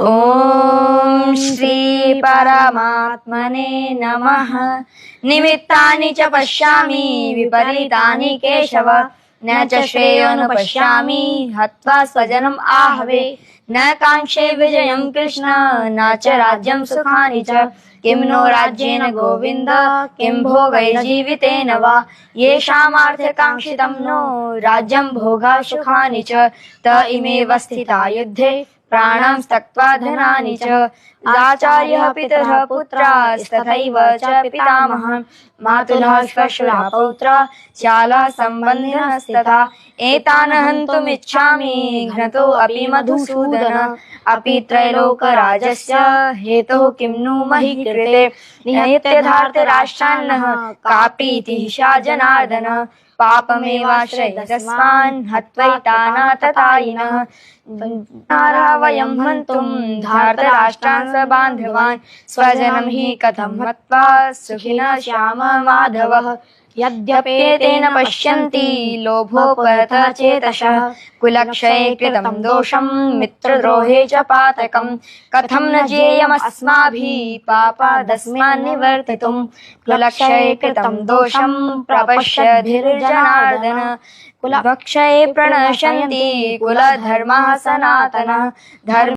ॐ श्री परमात्मने नमः। निमित्तानि च पश्यामि विपरीतानि केशव, न च श्रेयोनुपश्यामि हत्वा स्वजनम् आहवे। न काङ्क्षे विजयं कृष्ण न च राज्यं सुखानि च, किं नो राज्येन गोविन्द किं भोगैर्जीवितेन वा। येषामर्थकाङ्क्षितं नो राज्यं भोगा सुखानि च, त इमेव स्थिता युद्धे प्राणां त्यक्त्वा धनानि च। आचार्यः पितरः पुत्रास्तथैव च पितामहः, मातुलः श्वशुरः पौत्रः शालः सम्बन्धिनस्तथा। एतान् हन्तुमिच्छामि घ्नतो अपि मधुसूदन, अपि त्रैलोकराजस्य हेतुः किं नु महि कृते। नित्यधार्तराष्ट्रान्नः कापीति सा जनार्दन, पापमेवाश्रयस्तस्मान् हत्वैतानाततायिनः। नारः वयं हन्तुं धार्तराष्ट्रान् सबान्धवान्, स्वजनं हि कथं हत्वा सुखिनः श्याम माधवः। यद्यपेतेन पश्यन्ति लोभोपहतः चेतसः, कुलक्षये कृतं दोषं मित्रद्रोहे च पातकं। कथं न ज्ञेयमस्माभिः पापादस्मान् निवर्तितुं, कुलक्षये कृतं दोषं प्रपश्यद्भिर्जनार्दन। कुलक्षये प्रणश्यन्ति कुलधर्मः सनातनः, धर्म